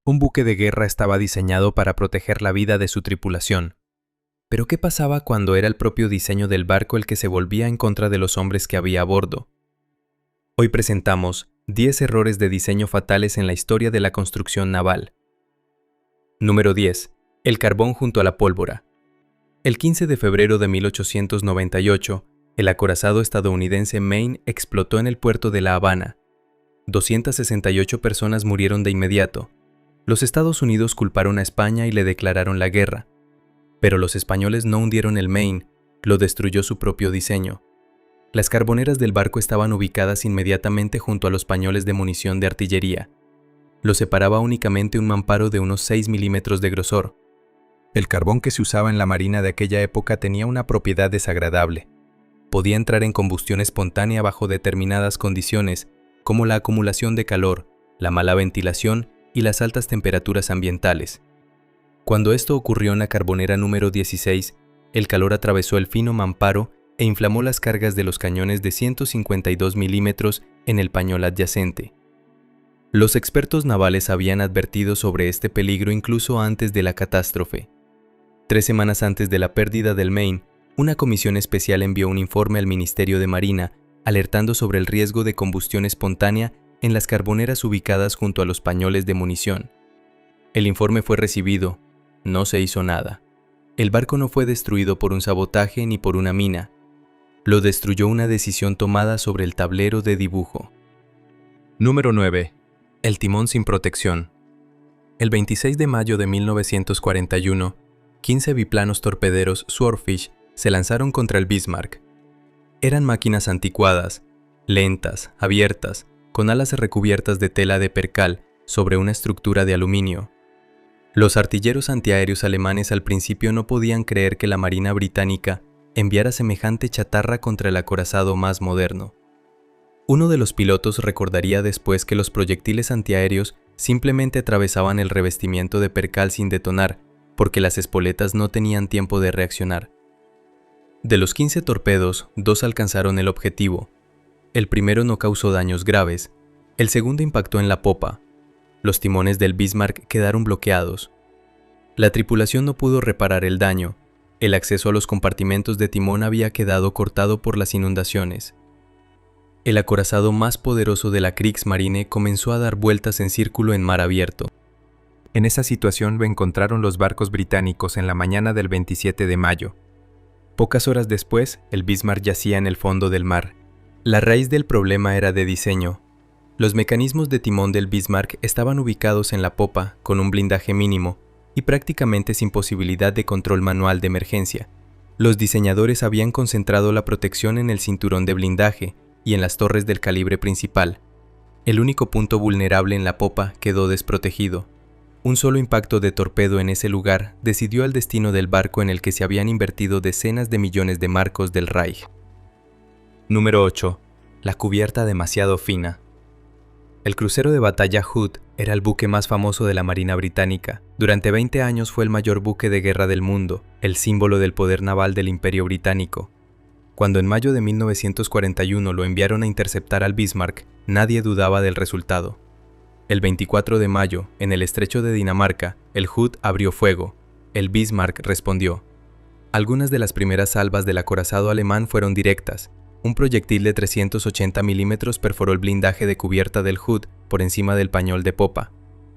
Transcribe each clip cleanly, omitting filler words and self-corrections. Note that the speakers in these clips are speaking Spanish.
Un buque de guerra estaba diseñado para proteger la vida de su tripulación. Pero ¿qué pasaba cuando era el propio diseño del barco el que se volvía en contra de los hombres que había a bordo? Hoy presentamos 10 errores de diseño fatales en la historia de la construcción naval. Número 10. El carbón junto a la pólvora. El 15 de febrero de 1898, el acorazado estadounidense Maine explotó en el puerto de La Habana. 268 personas murieron de inmediato. Los Estados Unidos culparon a España y le declararon la guerra. Pero los españoles no hundieron el Maine, lo destruyó su propio diseño. Las carboneras del barco estaban ubicadas inmediatamente junto a los pañoles de munición de artillería. Lo separaba únicamente un mamparo de unos 6 milímetros de grosor. El carbón que se usaba en la marina de aquella época tenía una propiedad desagradable. Podía entrar en combustión espontánea bajo determinadas condiciones, como la acumulación de calor, la mala ventilación y las altas temperaturas ambientales. Cuando esto ocurrió en la carbonera número 16, el calor atravesó el fino mamparo e inflamó las cargas de los cañones de 152 milímetros en el pañol adyacente. Los expertos navales habían advertido sobre este peligro incluso antes de la catástrofe. 3 semanas antes de la pérdida del Maine, una comisión especial envió un informe al Ministerio de Marina alertando sobre el riesgo de combustión espontánea en las carboneras ubicadas junto a los pañoles de munición. El informe fue recibido. No se hizo nada. El barco no fue destruido por un sabotaje ni por una mina. Lo destruyó una decisión tomada sobre el tablero de dibujo. Número 9. El timón sin protección. El 26 de mayo de 1941, 15 biplanos torpederos Swordfish se lanzaron contra el Bismarck. Eran máquinas anticuadas, lentas, abiertas, con alas recubiertas de tela de percal sobre una estructura de aluminio. Los artilleros antiaéreos alemanes al principio no podían creer que la Marina británica enviara semejante chatarra contra el acorazado más moderno. Uno de los pilotos recordaría después que los proyectiles antiaéreos simplemente atravesaban el revestimiento de percal sin detonar, porque las espoletas no tenían tiempo de reaccionar. De los 15 torpedos, 2 alcanzaron el objetivo. El primero no causó daños graves, el segundo impactó en la popa. Los timones del Bismarck quedaron bloqueados. La tripulación no pudo reparar el daño. El acceso a los compartimentos de timón había quedado cortado por las inundaciones. El acorazado más poderoso de la Kriegsmarine comenzó a dar vueltas en círculo en mar abierto. En esa situación lo encontraron los barcos británicos en la mañana del 27 de mayo. Pocas horas después, el Bismarck yacía en el fondo del mar. La raíz del problema era de diseño. Los mecanismos de timón del Bismarck estaban ubicados en la popa, con un blindaje mínimo, y prácticamente sin posibilidad de control manual de emergencia. Los diseñadores habían concentrado la protección en el cinturón de blindaje y en las torres del calibre principal. El único punto vulnerable en la popa quedó desprotegido. Un solo impacto de torpedo en ese lugar decidió el destino del barco en el que se habían invertido decenas de millones de marcos del Reich. Número 8. La cubierta demasiado fina. El crucero de batalla Hood era el buque más famoso de la Marina británica. Durante 20 años fue el mayor buque de guerra del mundo, el símbolo del poder naval del Imperio Británico. Cuando en mayo de 1941 lo enviaron a interceptar al Bismarck, nadie dudaba del resultado. El 24 de mayo, en el estrecho de Dinamarca, el Hood abrió fuego. El Bismarck respondió. Algunas de las primeras salvas del acorazado alemán fueron directas. Un proyectil de 380 milímetros perforó el blindaje de cubierta del Hood por encima del pañol de popa.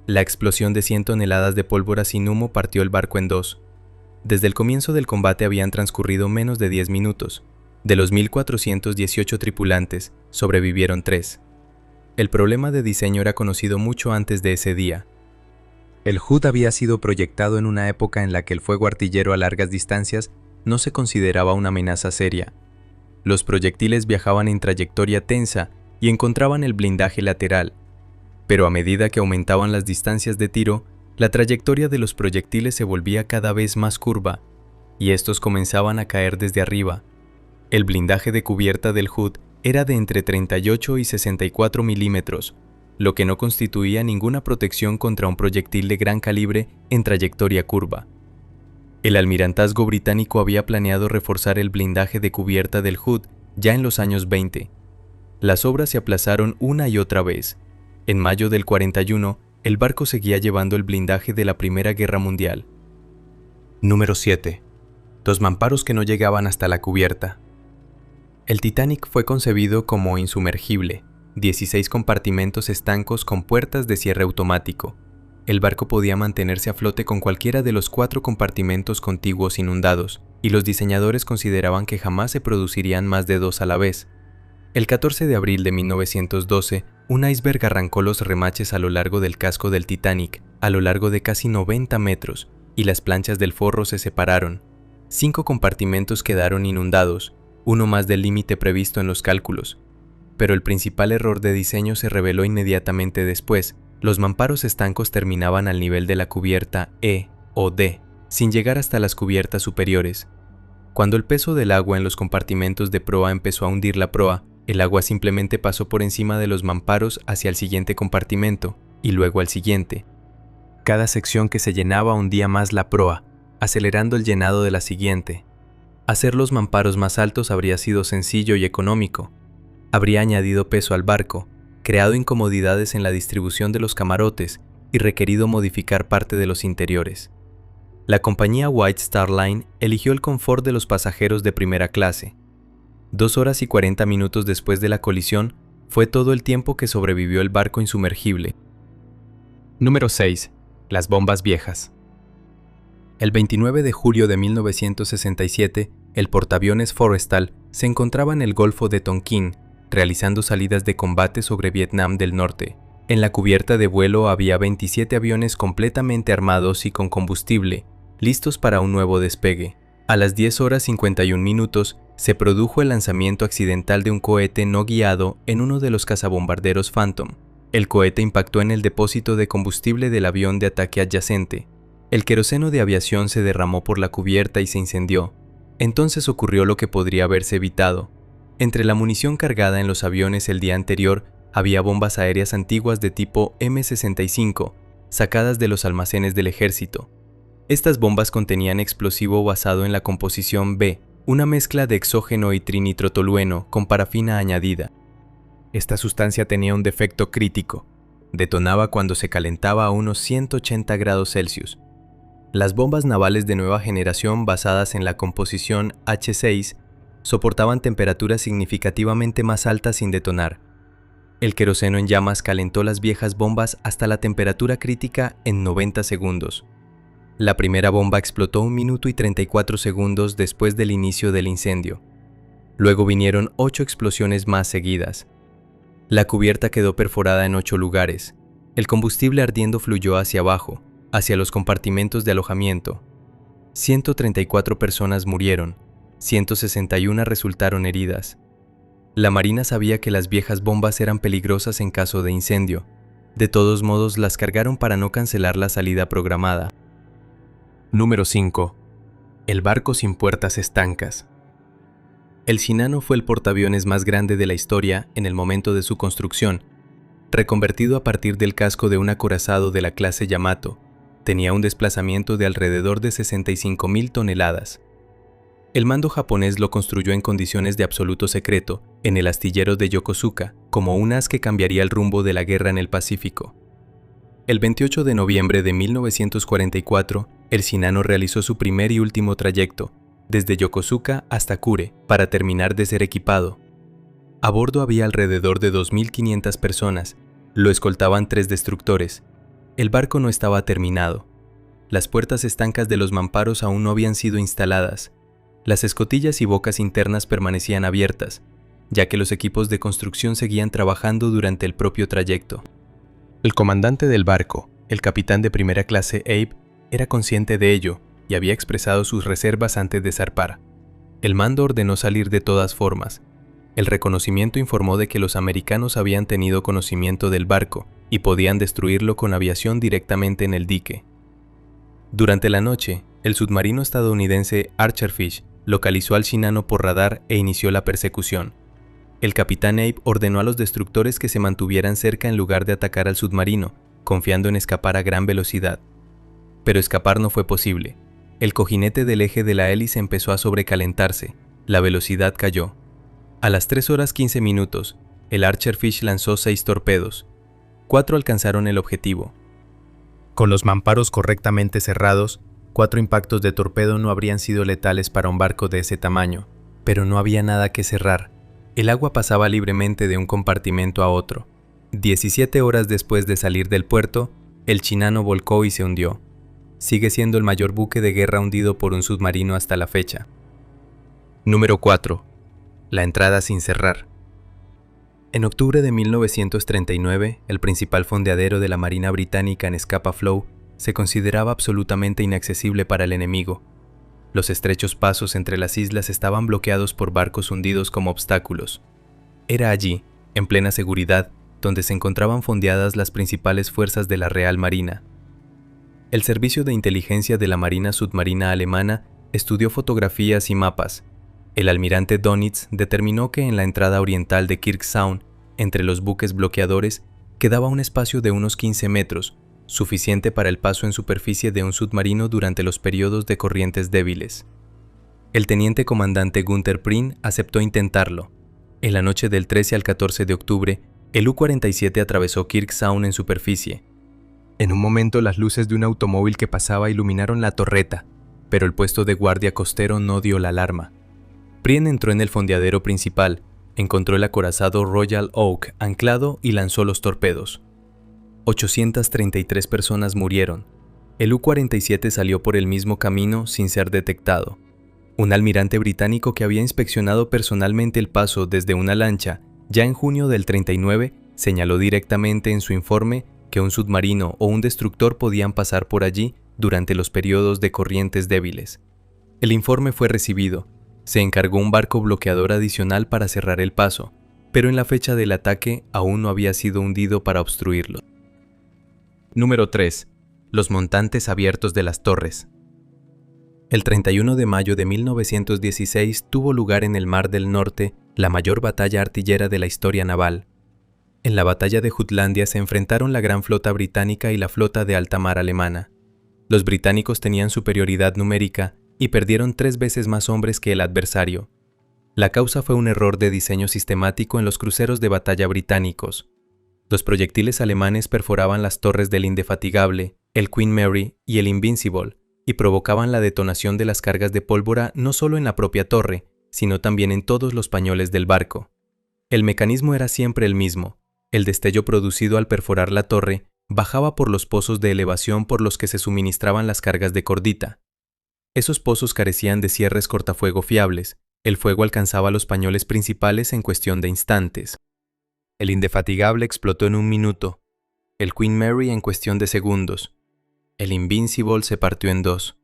La explosión de 100 toneladas de pólvora sin humo partió el barco en dos. Desde el comienzo del combate habían transcurrido menos de 10 minutos. De los 1.418 tripulantes, sobrevivieron 3. El problema de diseño era conocido mucho antes de ese día. El Hood había sido proyectado en una época en la que el fuego artillero a largas distancias no se consideraba una amenaza seria. Los proyectiles viajaban en trayectoria tensa y encontraban el blindaje lateral, pero a medida que aumentaban las distancias de tiro, la trayectoria de los proyectiles se volvía cada vez más curva, y estos comenzaban a caer desde arriba. El blindaje de cubierta del Hood era de entre 38 y 64 milímetros, lo que no constituía ninguna protección contra un proyectil de gran calibre en trayectoria curva. El almirantazgo británico había planeado reforzar el blindaje de cubierta del Hood ya en los años 20. Las obras se aplazaron una y otra vez. En mayo del 41, El barco seguía llevando el blindaje de la Primera Guerra Mundial. Número 7. Los mamparos que no llegaban hasta la cubierta. El Titanic fue concebido como insumergible, 16 compartimentos estancos con puertas de cierre automático. El barco podía mantenerse a flote con cualquiera de los 4 compartimentos contiguos inundados, y los diseñadores consideraban que jamás se producirían más de 2 a la vez. El 14 de abril de 1912, un iceberg arrancó los remaches a lo largo del casco del Titanic, a lo largo de casi 90 metros, y las planchas del forro se separaron. 5 compartimentos quedaron inundados, uno más del límite previsto en los cálculos. Pero el principal error de diseño se reveló inmediatamente después. Los mamparos estancos terminaban al nivel de la cubierta E o D, sin llegar hasta las cubiertas superiores. Cuando el peso del agua en los compartimentos de proa empezó a hundir la proa, el agua simplemente pasó por encima de los mamparos hacia el siguiente compartimento, y luego al siguiente. Cada sección que se llenaba hundía más la proa, acelerando el llenado de la siguiente. Hacer los mamparos más altos habría sido sencillo y económico. Habría añadido peso al barco, creado incomodidades en la distribución de los camarotes y requerido modificar parte de los interiores. La compañía White Star Line eligió el confort de los pasajeros de primera clase. 2 horas y 40 minutos después de la colisión fue todo el tiempo que sobrevivió el barco insumergible. Número 6. Las bombas viejas. El 29 de julio de 1967, el portaaviones Forrestal se encontraba en el Golfo de Tonkin, realizando salidas de combate sobre Vietnam del Norte. En la cubierta de vuelo había 27 aviones completamente armados y con combustible, listos para un nuevo despegue. A las 10 horas 51 minutos, se produjo el lanzamiento accidental de un cohete no guiado en uno de los cazabombarderos Phantom. El cohete impactó en el depósito de combustible del avión de ataque adyacente. El queroseno de aviación se derramó por la cubierta y se incendió. Entonces ocurrió lo que podría haberse evitado. Entre la munición cargada en los aviones el día anterior, había bombas aéreas antiguas de tipo M65, sacadas de los almacenes del ejército. Estas bombas contenían explosivo basado en la composición B, una mezcla de exógeno y trinitrotolueno con parafina añadida. Esta sustancia tenía un defecto crítico. Detonaba cuando se calentaba a unos 180 grados Celsius. Las bombas navales de nueva generación basadas en la composición H6 soportaban temperaturas significativamente más altas sin detonar. El queroseno en llamas calentó las viejas bombas hasta la temperatura crítica en 90 segundos. La primera bomba explotó 1 minuto y 34 segundos después del inicio del incendio. Luego vinieron 8 explosiones más seguidas. La cubierta quedó perforada en 8 lugares. El combustible ardiendo fluyó hacia abajo, hacia los compartimentos de alojamiento. 134 personas murieron, 161 resultaron heridas. La Marina sabía que las viejas bombas eran peligrosas en caso de incendio. De todos modos, las cargaron para no cancelar la salida programada. Número 5. El barco sin puertas estancas. El Shinano fue el portaaviones más grande de la historia en el momento de su construcción. Reconvertido a partir del casco de un acorazado de la clase Yamato, tenía un desplazamiento de alrededor de 65,000 toneladas. El mando japonés lo construyó en condiciones de absoluto secreto, en el astillero de Yokosuka, como un as que cambiaría el rumbo de la guerra en el Pacífico. El 28 de noviembre de 1944, el Shinano realizó su primer y último trayecto, desde Yokosuka hasta Kure, para terminar de ser equipado. A bordo había alrededor de 2.500 personas, lo escoltaban 3 destructores. El barco no estaba terminado. Las puertas estancas de los mamparos aún no habían sido instaladas. Las escotillas y bocas internas permanecían abiertas, ya que los equipos de construcción seguían trabajando durante el propio trayecto. El comandante del barco, el capitán de primera clase Abe, era consciente de ello y había expresado sus reservas antes de zarpar. El mando ordenó salir de todas formas. El reconocimiento informó de que los americanos habían tenido conocimiento del barco y podían destruirlo con aviación directamente en el dique. Durante la noche, el submarino estadounidense Archerfish localizó al Shinano por radar e inició la persecución. El capitán Abe ordenó a los destructores que se mantuvieran cerca en lugar de atacar al submarino, confiando en escapar a gran velocidad. Pero escapar no fue posible. El cojinete del eje de la hélice empezó a sobrecalentarse. La velocidad cayó. A las 3 horas 15 minutos, el Archerfish lanzó 6 torpedos. 4 alcanzaron el objetivo. Con los mamparos correctamente cerrados, 4 impactos de torpedo no habrían sido letales para un barco de ese tamaño, pero no había nada que cerrar. El agua pasaba libremente de un compartimento a otro. 17 horas después de salir del puerto, el Shinano volcó y se hundió. Sigue siendo el mayor buque de guerra hundido por un submarino hasta la fecha. Número 4. La entrada sin cerrar. En octubre de 1939, el principal fondeadero de la Marina Británica en Scapa Flow se consideraba absolutamente inaccesible para el enemigo. Los estrechos pasos entre las islas estaban bloqueados por barcos hundidos como obstáculos. Era allí, en plena seguridad, donde se encontraban fondeadas las principales fuerzas de la Real Marina. El Servicio de Inteligencia de la Marina Submarina Alemana estudió fotografías y mapas. El almirante Dönitz determinó que en la entrada oriental de Kirk Sound, entre los buques bloqueadores, quedaba un espacio de unos 15 metros, suficiente para el paso en superficie de un submarino durante los periodos de corrientes débiles. El teniente comandante Günther Prien aceptó intentarlo. En la noche del 13 al 14 de octubre, el U-47 atravesó Kirk Sound en superficie. En un momento las luces de un automóvil que pasaba iluminaron la torreta, pero el puesto de guardia costero no dio la alarma. Prien entró en el fondeadero principal, encontró el acorazado Royal Oak anclado y lanzó los torpedos. 833 personas murieron. El U-47 salió por el mismo camino sin ser detectado. Un almirante británico que había inspeccionado personalmente el paso desde una lancha, ya en junio del 39, señaló directamente en su informe que un submarino o un destructor podían pasar por allí durante los periodos de corrientes débiles. El informe fue recibido. Se encargó un barco bloqueador adicional para cerrar el paso, pero en la fecha del ataque aún no había sido hundido para obstruirlo. Número 3. Los montantes abiertos de las torres. El 31 de mayo de 1916 tuvo lugar en el Mar del Norte la mayor batalla artillera de la historia naval. En la batalla de Jutlandia se enfrentaron la gran flota británica y la flota de alta mar alemana. Los británicos tenían superioridad numérica y perdieron 3 veces más hombres que el adversario. La causa fue un error de diseño sistemático en los cruceros de batalla británicos. Los proyectiles alemanes perforaban las torres del Indefatigable, el Queen Mary y el Invincible, y provocaban la detonación de las cargas de pólvora no solo en la propia torre, sino también en todos los pañoles del barco. El mecanismo era siempre el mismo. El destello producido al perforar la torre bajaba por los pozos de elevación por los que se suministraban las cargas de cordita. Esos pozos carecían de cierres cortafuego fiables. El fuego alcanzaba los pañoles principales en cuestión de instantes. El Indefatigable explotó en 1 minuto, el Queen Mary en cuestión de segundos. El Invincible se partió en 2.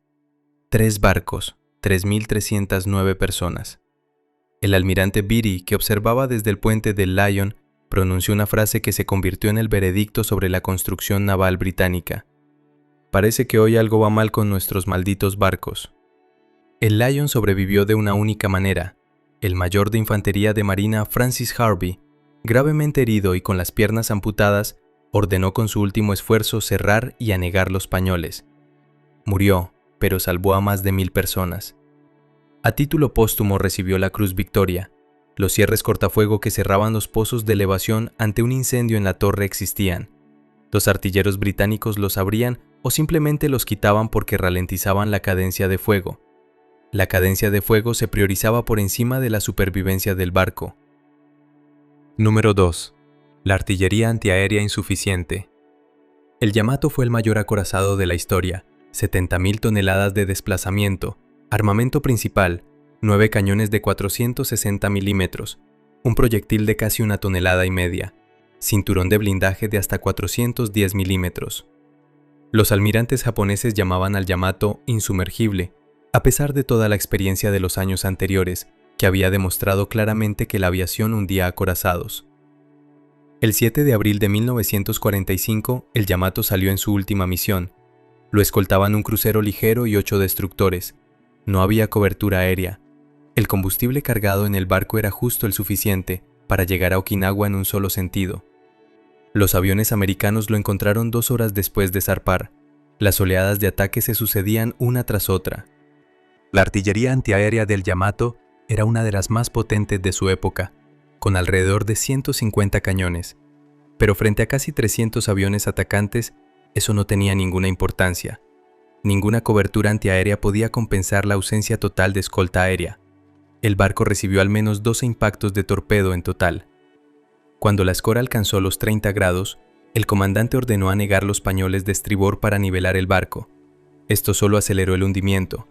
3 barcos, 3.309 personas. El almirante Beatty, que observaba desde el puente del Lion, pronunció una frase que se convirtió en el veredicto sobre la construcción naval británica. Parece que hoy algo va mal con nuestros malditos barcos. El Lion sobrevivió de una única manera. El mayor de infantería de marina Francis Harvey, gravemente herido y con las piernas amputadas, ordenó con su último esfuerzo cerrar y anegar los pañoles. Murió, pero salvó a más de 1000 personas. A título póstumo recibió la Cruz Victoria. Los cierres cortafuego que cerraban los pozos de elevación ante un incendio en la torre existían. Los artilleros británicos los abrían o simplemente los quitaban porque ralentizaban la cadencia de fuego. La cadencia de fuego se priorizaba por encima de la supervivencia del barco. Número 2. La artillería antiaérea insuficiente. El Yamato fue el mayor acorazado de la historia, 70.000 toneladas de desplazamiento, armamento principal, 9 cañones de 460 milímetros, un proyectil de casi 1,5 toneladas, cinturón de blindaje de hasta 410 milímetros. Los almirantes japoneses llamaban al Yamato insumergible, a pesar de toda la experiencia de los años anteriores, que había demostrado claramente que la aviación hundía acorazados. El 7 de abril de 1945, el Yamato salió en su última misión. Lo escoltaban un crucero ligero y 8 destructores. No había cobertura aérea. El combustible cargado en el barco era justo el suficiente para llegar a Okinawa en un solo sentido. Los aviones americanos lo encontraron 2 horas después de zarpar. Las oleadas de ataque se sucedían una tras otra. La artillería antiaérea del Yamato era una de las más potentes de su época, con alrededor de 150 cañones, pero frente a casi 300 aviones atacantes, Eso no tenía ninguna importancia. Ninguna cobertura antiaérea podía compensar la ausencia total de escolta aérea. El barco recibió al menos 12 impactos de torpedo en total. Cuando la escora alcanzó los 30 grados, el comandante ordenó anegar los pañoles de estribor para nivelar el barco. Esto solo aceleró el hundimiento.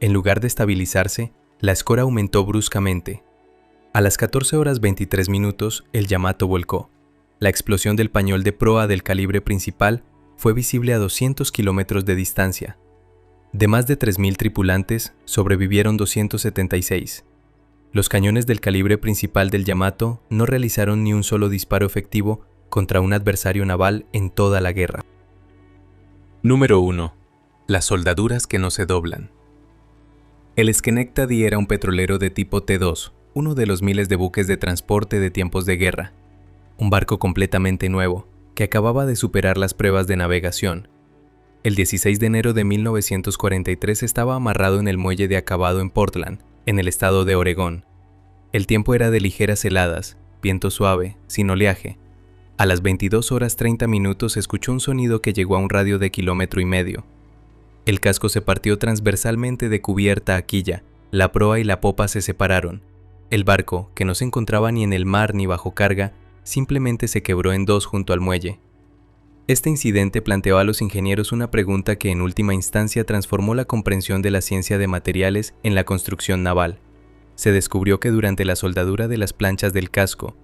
En lugar de estabilizarse, la escora aumentó bruscamente. A las 14:23, el Yamato volcó. La explosión del pañol de proa del calibre principal fue visible a 200 kilómetros de distancia. De más de 3.000 tripulantes, sobrevivieron 276. Los cañones del calibre principal del Yamato no realizaron ni un solo disparo efectivo contra un adversario naval en toda la guerra. Número 1. Las soldaduras que no se doblan. El Schenectady era un petrolero de tipo T2, uno de los miles de buques de transporte de tiempos de guerra. Un barco completamente nuevo, que acababa de superar las pruebas de navegación. El 16 de enero de 1943 estaba amarrado en el muelle de acabado en Portland, en el estado de Oregón. El tiempo era de ligeras heladas, viento suave, sin oleaje. A las 22:30 se escuchó un sonido que llegó a un radio de 1,5 kilómetros. El casco se partió transversalmente de cubierta a quilla, la proa y la popa se separaron. El barco, que no se encontraba ni en el mar ni bajo carga, simplemente se quebró en dos junto al muelle. Este incidente planteó a los ingenieros una pregunta que en última instancia transformó la comprensión de la ciencia de materiales en la construcción naval. Se descubrió que durante la soldadura de las planchas del casco,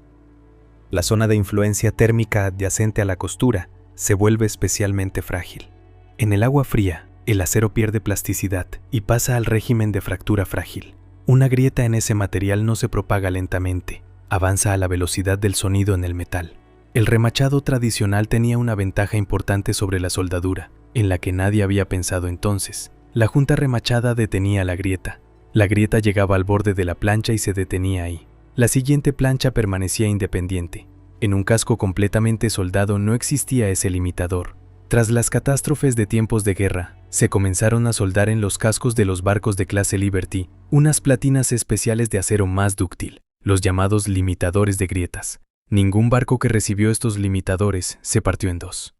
la zona de influencia térmica adyacente a la costura se vuelve especialmente frágil. En el agua fría, el acero pierde plasticidad y pasa al régimen de fractura frágil. Una grieta en ese material no se propaga lentamente, avanza a la velocidad del sonido en el metal. El remachado tradicional tenía una ventaja importante sobre la soldadura, en la que nadie había pensado entonces. La junta remachada detenía la grieta. La grieta llegaba al borde de la plancha y se detenía ahí. La siguiente plancha permanecía independiente. En un casco completamente soldado no existía ese limitador. Tras las catástrofes de tiempos de guerra, se comenzaron a soldar en los cascos de los barcos de clase Liberty unas platinas especiales de acero más dúctil, los llamados limitadores de grietas. Ningún barco que recibió estos limitadores se partió en dos.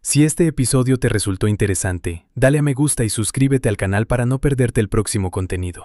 Si este episodio te resultó interesante, dale a me gusta y suscríbete al canal para no perderte el próximo contenido.